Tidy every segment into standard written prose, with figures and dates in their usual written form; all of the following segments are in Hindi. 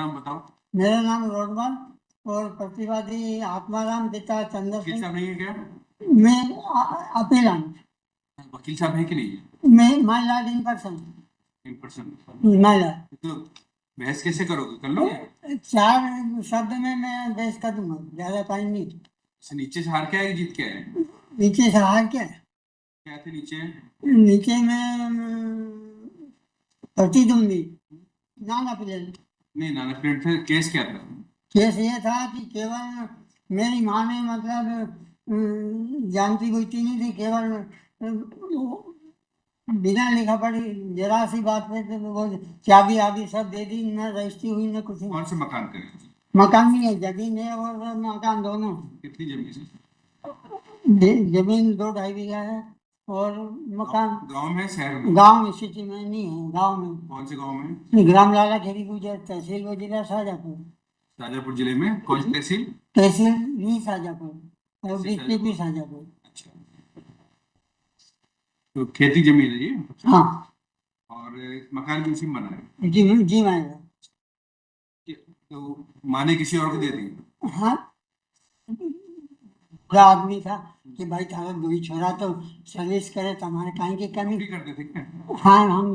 नाम बताओ। मेरा नाम रोडमल और प्रतिवादी आत्माराम पिता चंद्र वकील सिंह। साहब नहीं है क्या? मैं अपीलान वकील साहब है कि नहीं? मैं my Lord in person. In person? My Lord तो बहस कैसे करोगे, कर लोगे? 4 शब्द में मैं बहस कर दूंगा, ज्यादा टाइम नहीं। नीचे से हार के आए, जीत के आए? नीचे से हार क्या है? क्या थे नीचे? नीचे में प्रतिद्वंदी नॉन अपीलेबल। नहीं, नाना पीरियड थे। केस क्या था? केस ये था कि केवल मेरी माँ ने मतलब जानती बूझती नहीं थी, केवल बिना लिखा पढ़ी जरा सी बात पे तो वो चाबी आदि सब दे दी, न रजिस्ट्री हुई न कुछ कौन से मकान का है? मकान नहीं है, जमीन है और मकान दोनों। कितनी जमीन है? जमीन 2-2.5 बीघा है और मकान गांव में, शहर में? गांव में, सिटी में नहीं है, गांव में। कौन से गांव में? ग्राम लाला खेरी गुजर, तहसील व जिला शाजापुर। शाजापुर जिले में कौन सी तहसील? तहसील भी शाजापुर और डिस्ट्रिक्ट भी शाजापुर। अच्छा, तो खेती जमीन है ये? हाँ। और मकान भी उसी में बना है? जी जी मैं। तो माँ ने किसी और को दे दी? हाँ, बुरा आदमी था कि भाई तारा दो ही छोरा तो सर्विस करे तो हमारे कहीं की कमी। नौकरी करते थे क्या? हाँ, हम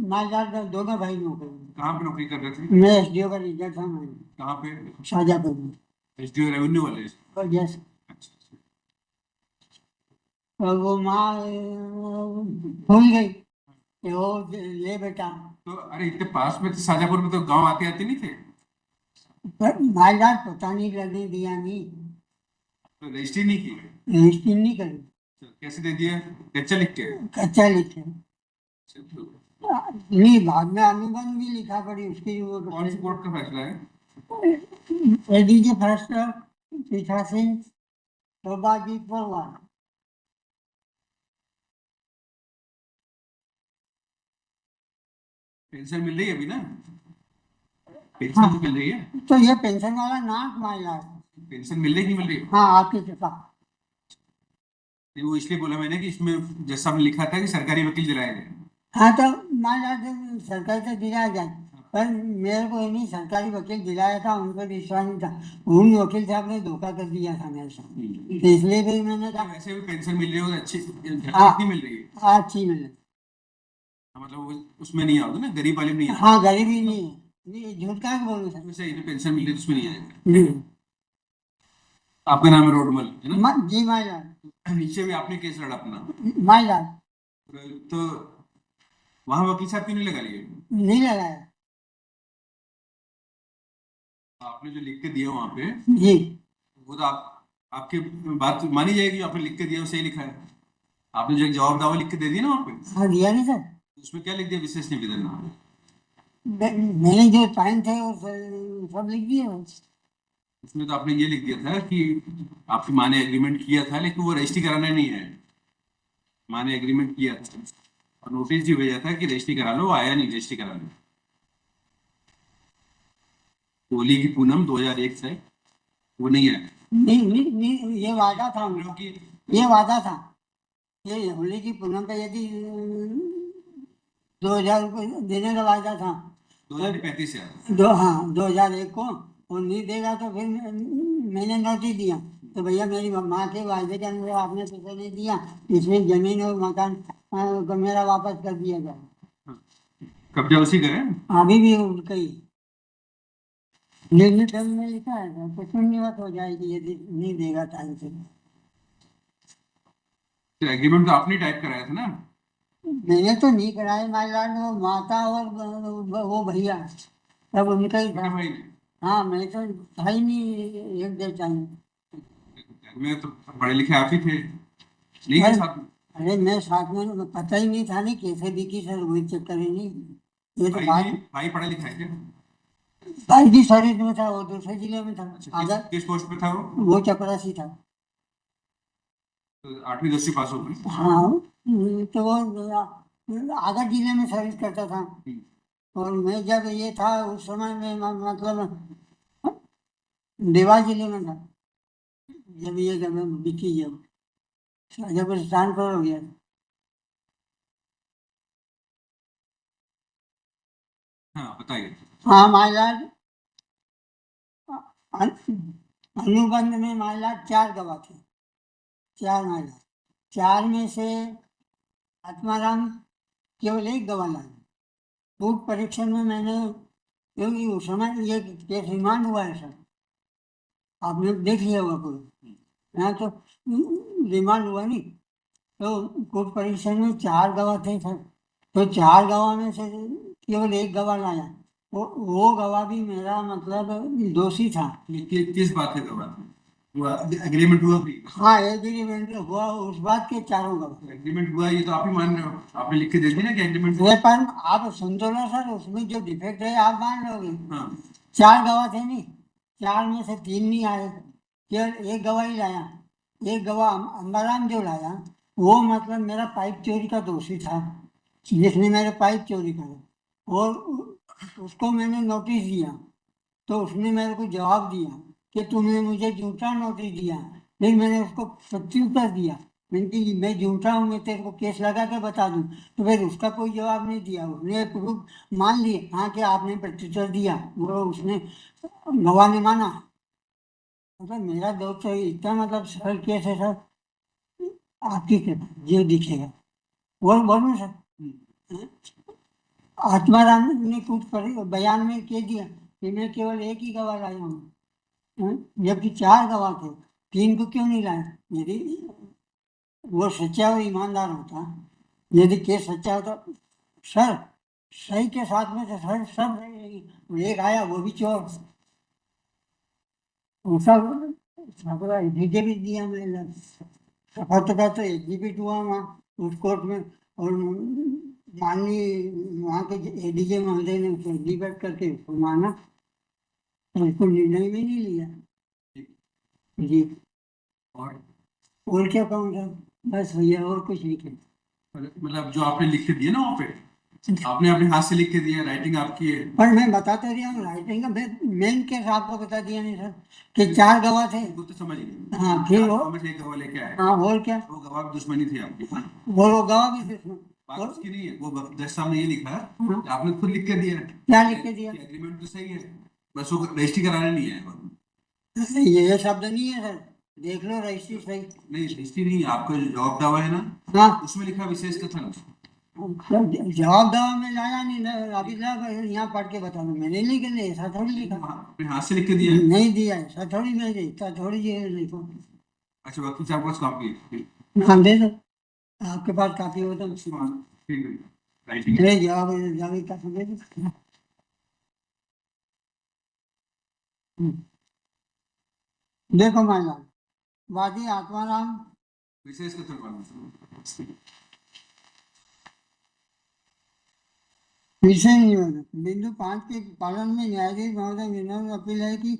मालदार दोनों भाई नौकरी। कहाँ पे नौकरी कर रहे थे? मैं एसडीओ का रिजल्ट था। मैं कहाँ पे? शाजापुर में। एसडीओ रेवेन्यू वाले? और यस, अच्छा। और वो माँ भूल गई कि वो ले बेटा। तो अरे इतने पास में थे शाजापुर में, तो गांव आते आते नहीं थे? पर मालदार पता नहीं लगने दिया, नहीं तो रजिस्ट्री नहीं की? रजिस्ट्री नहीं करी। तो कैसे दे दिया? कच्चा लिख के? कच्चा लिखे। अच्छा, तो नहीं, बाद में अनुबंध भी लिखा पड़ी उसकी वो। कौन सी कोर्ट का फैसला है? एडीजे फर्स्ट पीठासीन शोभाजी पवार। पेंशन मिल रही है अभी ना? पेंशन हाँ, तो मिल रही है? तो ये पेंशन वाला नाट माइला है। पेंशन मिल रही कि नहीं मिल रही? हाँ, आपकी कृपा। नहीं, वो इसलिए बोला मैंने कि इसमें जैसा हमने लिखा था कि सरकारी वकील दिलाए गए। हाँ, तो मान ला सरकारी तो दिलाया जाए, पर मेरे को नहीं, सरकारी वकील दिलाया था, उन पर विश्वास नहीं था। उन वकील साहब ने धोखा कर दिया था मेरे साथ, तो इसलिए भी मैंने कहा। वैसे भी पेंशन मिल रही हो तो अच्छी, हाँ, कितनी मिल रही है? अच्छी मिले। मतलब उसमें नहीं आओगे ना, गरीब वाले में नहीं आओगे? हाँ, गरीबी नहीं है, नहीं झूठ कहाँ बोलूँ सर। वैसे ये पेंशन मिल रही है तो उसमें नहीं आएगा। नहीं। आपका नाम है रोडमल है ना? जी माय लॉर्ड। नीचे भी आपने केस लड़ा अपना? My Lord. तो वहां वकील साहब क्यों नहीं लगा लिए? नहीं लगाया। आपने जो लिख के दिया वहां पे, जी। वो तो आपकी बात मानी जाएगी, आपने लिख के दिया वो सही लिखा है। आपने जो एक जवाब दावा लिख के दे दिया ना वहां पे, हाँ, दिया नहीं सर। उसमें क्या लिख दिया? विशेष निवेदन? मैंने जो टाइम थे वो सब लिख दिए। उसमें तो आपने ये लिख दिया था कि आपकी माँ ने एग्रीमेंट किया था, लेकिन वो रजिस्ट्री कराना नहीं है। माँ ने एग्रीमेंट किया था और नोटिस भी भेजा था कि रजिस्ट्री करा लो, वो आया नहीं रजिस्ट्री कराने। होली की पूनम 2001 से वो नहीं आया। नहीं नहीं नहीं, ये वादा था उनका। क्योंकि ये वादा था, ये होली की पूनम पे यदि 2,000 रुपये देने का वादा था। 2035 से आया। हाँ, 2001 को। और नहीं देगा तो फिर मैंने नोटिस दिया, तो भैया मेरी माँ के वायदे के अनुसार आपने पैसे नहीं दिया, इसमें जमीन और मकान को मेरा वापस कर दिया जाए। कब्जा उसी का है। अभी भी उनका ही निर्णय धर्म में लिखा है तो शून्यवत हो जाएगी यदि नहीं देगा टाइम से। तो एग्रीमेंट तो आपने टाइप कराया था ना? मैंने तो नहीं कराया माय लॉर्ड, वो माता और वो भैया सब उनका ही था। छोटे भाई ने? हाँ, मैं तो था ही नहीं एक डेढ़ टाइम। घर में तो पढ़े लिखे आप ही थे, नहीं थे अरे साथ में? अरे, मैं साथ में पता ही नहीं था, नहीं कैसे दिखी सर, वही चक्कर ही नहीं। ये तो भाई बात। भी, भाई पढ़ा लिखा है क्या? भाई भी सर्विस में था, वो दूसरे जिले में था। अच्छा, अगर किस पोस्ट पे था वो? वो चपरासी था। तो 8वीं 10वीं पास हो गई? हाँ, तो वो आगरा जिले में सर्विस करता था। और मैं जब ये था उस समय में मतलब देवास जिले में था, जब ये जब बिकी जब शाजापुर ट्रांसफर हो गया। हाँ बताइए। हाँ माय लॉर्ड, अनुबंध में महिला 4 गवाह थे, 4 महिला, 4 में से आत्माराम केवल 1 गवाह लाए। कोर्ट परीक्षण में मैंने, क्योंकि उस समय ये केस रिमांड हुआ है सर, आपने देख लिया होगा पूरा, यहाँ तो रिमांड हुआ नहीं, तो कोर्ट परीक्षण में 4 गवाह थे सर, तो 4 गवाह में से केवल 1 गवाह लाया, वो गवाह भी मेरा मतलब दोषी था। किस बात है गवाह? हुआ एग्रीमेंट हुआ भी? हाँ, एग्रीमेंट हुआ उस बात के 4 गवाह। एग्रीमेंट हुआ, ये तो आप ही मान रहे हो, आपने लिख के दे दिया ना कि एग्रीमेंट। ये पर आप सुन तो लो सर, उसमें जो डिफेक्ट है आप मान लोगे। हाँ 4 गवाह थे नहीं, 4 में से 3 नहीं आए, केवल 1 गवाह ही लाया। 1 गवाह अंबाराम जो लाया, वो मतलब मेरा पाइप चोरी का दोषी था, जिसने मेरे पाइप चोरी करा, और उसको मैंने नोटिस दिया, तो उसने मेरे को जवाब दिया कि तुमने मुझे झूठा नोटिस दिया, लेकिन मैंने उसको प्रत्युत्तर दिया, मैंने मैं झूठा हूँ, मैं तेरे को केस लगा के बता दूं, तो फिर उसका कोई जवाब नहीं दिया, उसने प्रूफ मान लिए, हाँ कि आपने प्रत्युत्तर दिया, वो उसने गवाह ने माना। मतलब मेरा दोस्त इतना मतलब सरल केस है सर, आपकी जो दिखेगा वो बोलूँ सर। आत्माराम ने कुछ बयान में कह दिया कि मैं केवल 1 ही गवाह लाया हूँ, जबकि 4 गवाह थे, 3 को क्यों नहीं लाया? यदि वो सच्चा और ईमानदार होता, यदि केस सच्चा होता सर, सही के साथ में तो सर सब, एक आया वो भी चोर, सब एग्जीबिट दिया मैंने, सफलता तो एग्जीबिट हुआ वहाँ उस कोर्ट में, और माननीय वहाँ के एडीजे महोदय ने उसको एग्जीबिट करके उसको माना, उसको निर्णय में नहीं लिया जी। और क्या कहूँ सर, बस भैया और कुछ नहीं कहना। मतलब जो आपने लिख के दिया ना वहाँ पे, आपने अपने हाथ से लिख के दिया, राइटिंग आपकी है। पर मैं बताता रहा हूँ राइटिंग का, मेन केस आपको बता दिया नहीं सर कि 4 गवाह थे। वो तो समझ गए। हाँ फिर वो, में से एक गवाह लेके आए। हाँ और क्या, वो गवाह की दुश्मनी थी आपकी। वो गवाह भी दुश्मन, बात उसकी नहीं है, वो जज साहब ने ये लिखा है, हाँ। आपने खुद लिख के दिया है। क्या लिख के दिया? एग्रीमेंट तो सही है, बस वो रजिस्ट्री कराने नहीं है। ये शब्द नहीं है सर, देख लो रजिस्ट्री सही। नहीं रजिस्ट्री नहीं, आपका जो जवाब दावा है ना, हाँ उसमें लिखा विशेष कथन। जवाब दवा में लाया नहीं ना, अभी ला यहाँ पढ़ के बता दो, मैंने लिख लिया, ऐसा थोड़ी लिखा, अपने हाथ से लिख के दिया है। नहीं दिया, ऐसा थोड़ी मैं ऐसा थोड़ी ये लिखो। अच्छा वकील साहब के पास कॉपी है? हाँ दे दो, आपके पास काफी हो तो ठीक है, राइटिंग मेरे जवाब जवाब का दे दो। देखो माला, वादी आत्माराम विशेष कथन वाला। विषय निवेदन बिंदु 5 के पालन में न्यायाधीश महोदय विनोद अपील है कि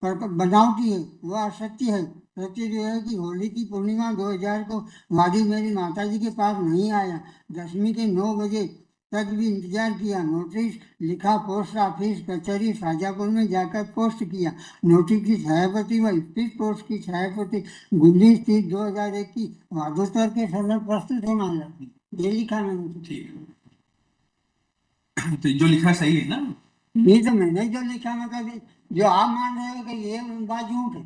बनावटी है, वह असत्य है। सत्य जो है कि होली की पूर्णिमा 2000 को वादी मेरी माताजी के पास नहीं आया, 10वीं के 9 बजे तक भी इंतजार किया, नोटिस लिखा, पोस्ट ऑफिस कचहरी शाजापुर में जाकर पोस्ट किया, नोटिस की छायाप्रति व स्पीड पोस्ट की छायाप्रति गुल्ली स्थित 2001 की वादोत्तर के सदन प्रस्तुत है मामला, ये लिखा मैंने। ठीक है, तो जो लिखा सही है ना? ये तो मैंने जो लिखा, मतलब जो आप मान रहे हो कि ये बात झूठ है,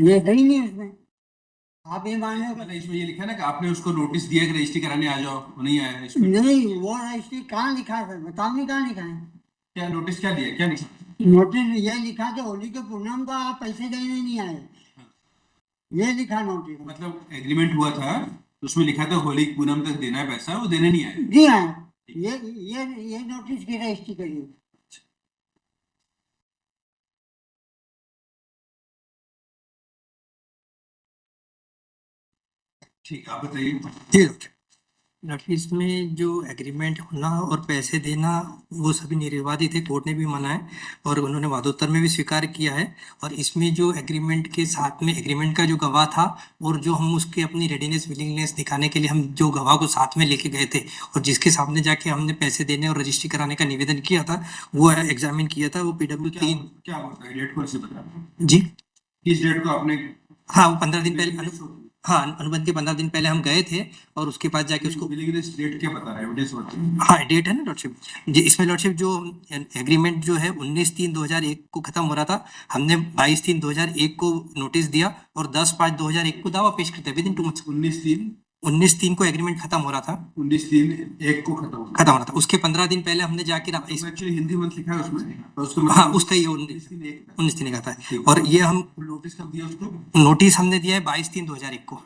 ये है ही नहीं उसमें, आप ये मान रहे हो मतलब इसमें ये लिखा है ना कि आपने उसको नोटिस दिया कि रजिस्ट्री कराने आ जाओ, वो नहीं आया इसमें। नहीं, वो रजिस्ट्री कहाँ लिखा है बताओ, नहीं कहाँ लिखा है? क्या नोटिस क्या दिया, क्या लिखा? नोटिस ये लिखा कि होली के पूनम को आप पैसे देने नहीं आए, ये लिखा नोटिस। मतलब एग्रीमेंट हुआ था, उसमें लिखा था होली की पूनम तक देना है पैसा, वो देने नहीं आए। जी हाँ, ये नोटिस की रजिस्ट्री करिए। ठीक, आप बताइए। ठीक, नोटिस में जो एग्रीमेंट होना और पैसे देना वो सभी निर्विवादित है, कोर्ट ने भी माना है और उन्होंने वादोत्तर में भी स्वीकार किया है। और इसमें जो एग्रीमेंट के साथ में एग्रीमेंट का जो गवाह था और जो हम उसके अपनी रेडीनेस विलिंगनेस दिखाने के लिए हम जो गवाह को साथ में लेके गए थे और जिसके सामने जाके हमने पैसे देने और रजिस्ट्री कराने का निवेदन किया था, वो एग्जामिन किया था, वो PW3। क्या बोलता है डेट, कौन सी बता? जी किस डेट को आपने? हाँ, वो 15 दिन पहले हाँ, अनुबंध के 15 दिन पहले हम गए थे और उसके बाद जाके उसको विलिंगनेस डेट क्या बता रहा है, एविडेंस बता रहा है। हाँ डेट है ना लॉर्डशिप जी, इसमें लॉर्डशिप जो एग्रीमेंट जो है 19/3/2001 को खत्म हो रहा था, हमने 22/3/2001 को नोटिस दिया और 10/5/2001 को दावा पेश करते विद इन 2 मंथ्स। 19/3 को एग्रीमेंट खत्म हो रहा था, 19/3/1 को खत्म खत्म हो रहा था, उसके 15 दिन पहले हमने जाके एक्चुअली हिंदी मंथ लिखा है उसमें, तो उसको हाँ उसका ये 19/3 का था। और ये हम नोटिस कब दिया उसको, नोटिस हमने दिया है 22/3/2001 को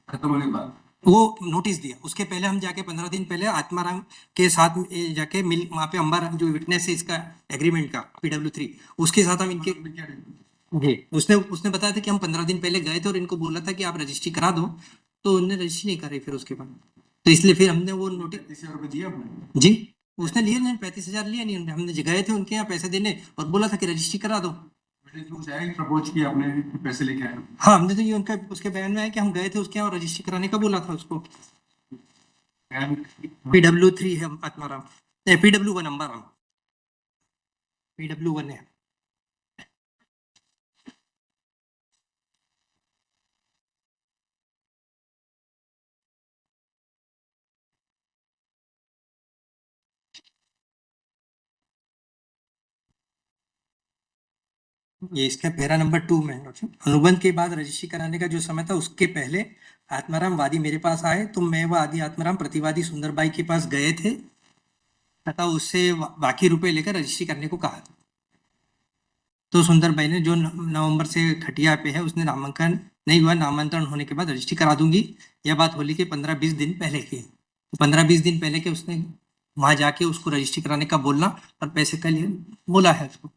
खत्म होने के बाद। वो नोटिस दिया, उसके पहले हम जाके 15 दिन पहले आत्माराम के साथ जाके मिल वहाँ पे अंबाराम जो विटनेस है इसका एग्रीमेंट का PW3 उसके साथ हम इनके जी उसने उसने बताया था कि हम 15 दिन पहले गए थे और इनको बोला था कि आप रजिस्ट्री करा दो, तो उन्होंने रजिस्ट्री नहीं करी फिर उसके बाद, तो इसलिए फिर हमने वो नोटिस 35,000 रुपए दिया आपने। जी उसने लिए नहीं, 35,000 लिया नहीं, हमने गए थे उनके यहाँ पैसे देने और बोला था कि रजिस्ट्री करा दो। प्रपोज किया आपने, पैसे लेके आए। हाँ हमने तो ये उनका उसके बयान में है कि हम गए थे उसके यहाँ और रजिस्ट्री कराने का बोला था उसको। PW3 है आत्माराम, PW1 अंबाराम, PW1 है। ये इसका पैरा नंबर 2 में है। अनुबंध के बाद रजिस्ट्री कराने का जो समय था उसके पहले आत्माराम वादी मेरे पास आए, तो मैं व आदि आत्माराम प्रतिवादी सुंदरबाई के पास गए थे तथा उससे बाकी रुपए लेकर रजिस्ट्री करने को कहा। तो सुंदरबाई ने जो नवंबर से खटिया पे है उसने नामांकन नहीं हुआ, नामांतरण होने के बाद रजिस्ट्री करा दूंगी। यह बात होली के 15-20 दिन पहले की, 15-20 दिन पहले के उसने वहां जाके उसको रजिस्ट्री कराने का बोलना और पैसे का लिए बोला है उसको।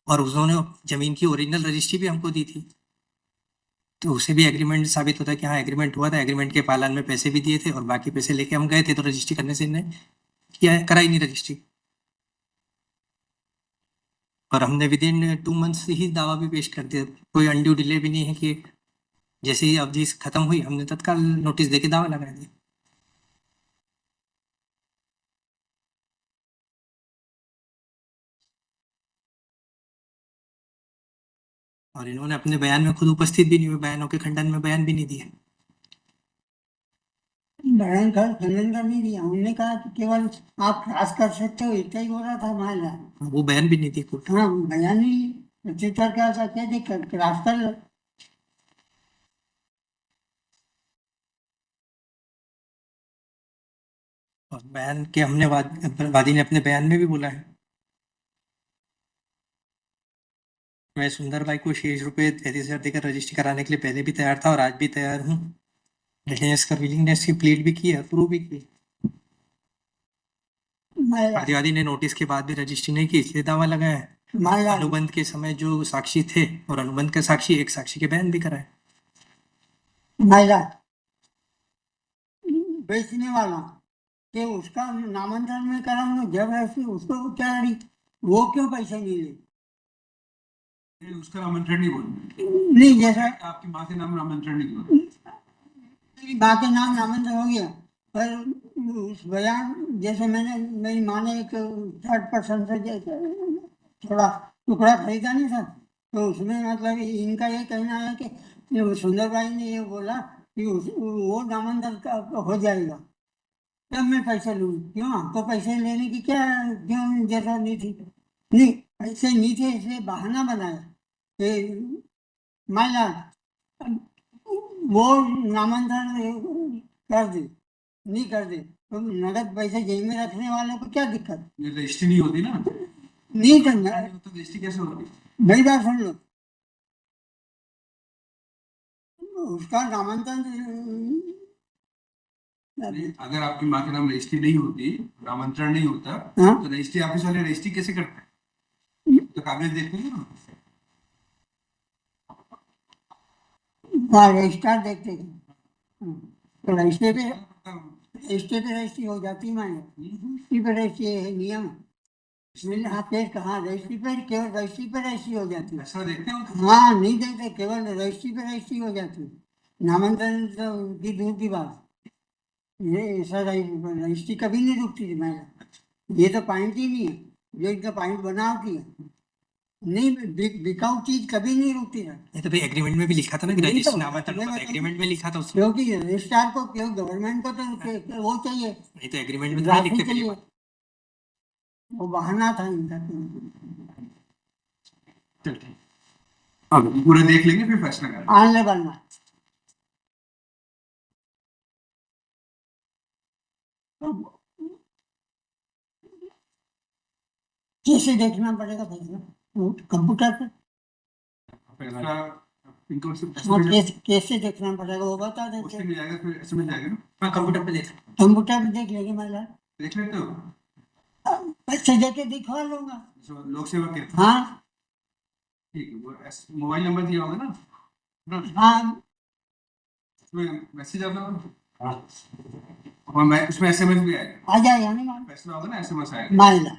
और उन्होंने जमीन की ओरिजिनल रजिस्ट्री भी हमको दी थी, तो उसे भी एग्रीमेंट साबित होता है कि हाँ एग्रीमेंट हुआ था, एग्रीमेंट के पालन में पैसे भी दिए थे और बाकी पैसे लेके हम गए थे, तो रजिस्ट्री करने से इन्हें किया कराई नहीं रजिस्ट्री। और हमने विद इन 2 मंथ्स ही दावा भी पेश कर दिया, कोई अनड्यू डिले भी नहीं है कि जैसे ही अवधि खत्म हुई हमने तत्काल नोटिस देके दावा लगा दिया। और इन्होंने अपने बयान में खुद उपस्थित भी नहीं हुए, बयानों के खंडन में बयान भी नहीं दिए। बयान कर खंडन कर नहीं दिया, उन्होंने कहा कि केवल आप क्रॉस कर सकते हो, इतना ही बोला था हमारा। वो बयान भी नहीं दी कोर्ट। हाँ बयान ही प्रत्युत्तर क्या था, क्या दिक्कत, क्रॉस कर लो। और बयान के हमने वादी ने अपने बयान में भी बोला है, मैं सुंदरबाई को शेष रुपए 33,000 देकर रजिस्ट्री कराने के लिए पहले भी तैयार था और आज भी तैयार हूँ। विलिंगनेस का विलिंगनेस की प्लीड भी की है, अप्रूव भी की। प्रतिवादी ने नोटिस के बाद भी रजिस्ट्री नहीं की इसलिए दावा लगाया है। अनुबंध के समय जो साक्षी थे और अनुबंध का साक्षी एक साक्षी के बयान भी कराए। महिला बेचने वाला कि उसका नामांतरण में कराऊंगा, जब ऐसे उसको क्या रही, वो क्यों पैसे नहीं ले, उसका नामांतरण नहीं बोल, नहीं जैसा आपकी माँ के नाम नामांतरण नहीं बोल, मेरी माँ के नाम नामांतरण हो गया, पर उस बयान जैसे मैंने मेरी माँ ने एक 3rd पर्सन से थोड़ा टुकड़ा खरीदा नहीं था, तो उसमें मतलब इनका ये कहना है कि सुंदरबाई ने ये बोला कि वो नामांतरण हो जाएगा, तब मैं पैसे लूँ, क्यों हमको पैसे लेने की क्या, क्यों जरूरत नहीं थी, नहीं पैसे नहीं थे इसलिए बहाना बनाया कि माइला वो नामांतरण कर दे, नहीं कर दे तो नगद पैसे जेब में रखने वालों को क्या दिक्कत, रजिस्ट्री नहीं होती ना, नहीं करना। तो रजिस्ट्री कैसे होती, मेरी बात सुन लो, उसका नामांतरण अगर आपकी माँ के नाम रजिस्ट्री नहीं होती, नामांतरण नहीं होता, हाँ? तो रजिस्ट्री ऑफिस वाले रजिस्ट्री कैसे करते हैं, तो कागज देखते हैं ना, हाँ रजिस्ट्रार देखते थे, तो रजिस्ट्री हो जाती माने, रजिस्ट्री पे रजिस्ट्री है नियम, आप कहाँ रजिस्ट्री पे, केवल रजिस्ट्री पे रजिस्ट्री हो जाती है, ऐसा देखते हैं, हाँ नहीं देखते, केवल रजिस्ट्री पे रजिस्ट्री हो जाती है, नामांतरण तो की दूर की बात, ये ऐसा रजिस्ट्री कभी नहीं रुकती थी मैंने, ये तो पॉइंट ही नहीं है, जो इनका पॉइंट बना होती है। नहीं, बिकाऊ चीज कभी नहीं रुकती है, नहीं तो भाई एग्रीमेंट में भी लिखा था ना कि नहीं तो, रजिस्ट्रेशन आमंत्रण मैं पत्र, बताऊं, एग्रीमेंट में लिखा था उसमें। क्योंकि रजिस्ट्रार को, क्यों गवर्नमेंट को तो वो चाहिए, नहीं तो एग्रीमेंट में तो नहीं ड्राफ्ट लिखते पहली चाहिए, बार। वो बहाना था इनका। चल ठीक, अब पूरा देख लेंगे फिर फैसला करेंगे। ऑन लेवल में तो कैसे देखना पड़ेगा फैसला, कंप्यूटर पे। फैसला इनको हाँ, कैसे देखना पड़ेगा वो बता उससे देते। मिल जाएगा, फिर ऐसे मिल जाएगा ना, हाँ कंप्यूटर पे देख। कंप्यूटर पे देख लेंगे महिला, देख लेते हो। पैसे देके दिखवा लूंगा। जो लोक सेवा के, हाँ ठीक है, वो मोबाइल नंबर दिया होगा ना, हाँ उसमें मैसेज आता होगा, और मैं उसमें एसएमएस भी आएगा, आ जाएगा ना फैसला होगा ना एसएमएस आएगा। महिला।